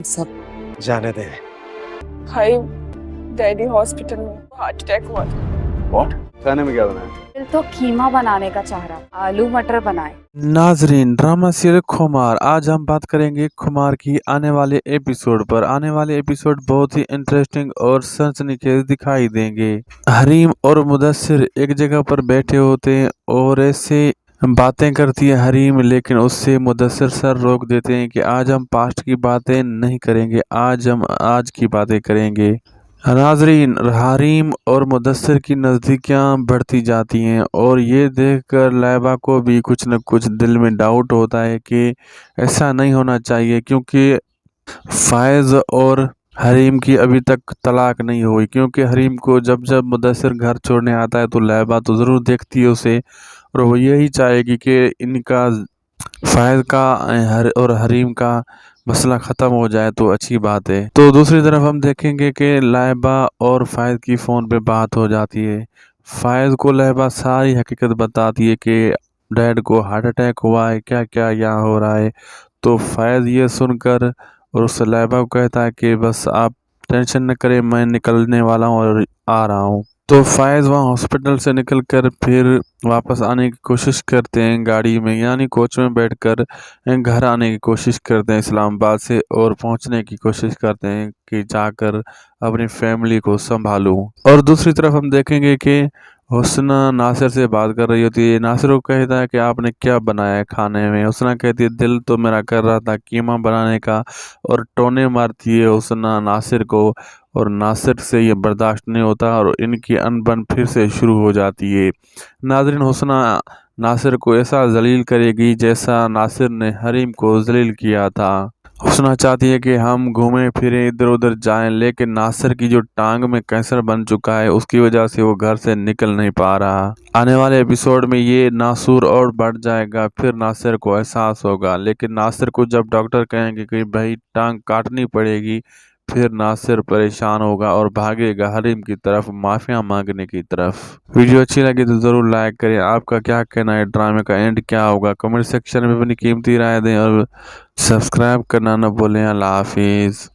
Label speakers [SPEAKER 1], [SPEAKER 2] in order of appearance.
[SPEAKER 1] सब जाने दे।
[SPEAKER 2] भाई डैडी हॉस्पिटल में हार्ट अटैक हुआ था।
[SPEAKER 3] What? खाने में क्या बनाया?
[SPEAKER 4] दिल तो कीमा बनाने का चाह रहा, आलू मटर बनाए।
[SPEAKER 5] नाजरीन, ड्रामा सीरियल खुमार। आज हम बात करेंगे खुमार की आने वाले एपिसोड पर। आने वाले एपिसोड बहुत ही इंटरेस्टिंग और सनसनीखेज दिखाई देंगे। हरीम और मुदस्सिर एक जगह पर बैठे होते हैं और ऐसे बातें करती है हरीम, लेकिन उससे मुदस्सिर सर रोक देते हैं कि आज हम पास्ट की बातें नहीं करेंगे, आज हम आज की बातें करेंगे। नाजरीन, हरीम और मुदस्सिर की नज़दीकियाँ बढ़ती जाती हैं और ये देखकर लैबा को भी कुछ न कुछ दिल में डाउट होता है कि ऐसा नहीं होना चाहिए, क्योंकि फायज़ और हरीम की अभी तक तलाक नहीं हुई। क्योंकि हरीम को जब जब मुदस्सिर घर छोड़ने आता है तो लैबा तो ज़रूर देखती है उसे, और वो यही चाहेगी कि इनका फायद का और हरीम का मसला ख़त्म हो जाए तो अच्छी बात है। तो दूसरी तरफ हम देखेंगे कि लाइबा और फायद की फ़ोन पे बात हो जाती है। फायद को लाइबा सारी हकीकत बताती है कि डैड को हार्ट अटैक हुआ है, क्या क्या यहाँ हो रहा है। तो फायद ये सुनकर और उस लाइबा को कहता है कि बस आप टेंशन न करें, मैं निकलने वाला हूँ और आ रहा हूँ। तो फायज़ वहाँ हॉस्पिटल से निकलकर फिर वापस आने की कोशिश करते हैं गाड़ी में, यानी कोच में बैठकर घर आने की कोशिश करते हैं इस्लामाबाद से, और पहुंचने की कोशिश करते हैं कि जाकर अपनी फैमिली को संभालूं। और दूसरी तरफ हम देखेंगे कि हुस्ना नासिर से बात कर रही होती है। नासिर को कहता है कि आपने क्या बनाया है खाने में। हुस्ना कहती है दिल तो मेरा कर रहा था कीमा बनाने का, और टोने मारती है हुस्ना नासिर को, और नासिर से ये बर्दाश्त नहीं होता और इनकी अनबन फिर से शुरू हो जाती है। नाज़रीन, हुस्ना नासिर को ऐसा जलील करेगी जैसा नासिर ने हरीम को जलील किया था। हुस्ना चाहती है कि हम घूमें फिरें इधर उधर जाएं, लेकिन नासिर की जो टांग में कैंसर बन चुका है उसकी वजह से वो घर से निकल नहीं पा रहा। आने वाले एपिसोड में ये नासूर और बढ़ जाएगा, फिर नासिर को एहसास होगा। लेकिन नासिर को जब डॉक्टर कहेंगे कि भाई टांग काटनी पड़ेगी, फिर नासिर परेशान होगा और भागेगा हरीम की तरफ, माफिया मांगने की तरफ। वीडियो अच्छी लगी तो ज़रूर लाइक करें। आपका क्या कहना है, ड्रामे का एंड क्या होगा? कमेंट सेक्शन में अपनी कीमती राय दें और सब्सक्राइब करना न भूलें। अल्लाह हाफिज़।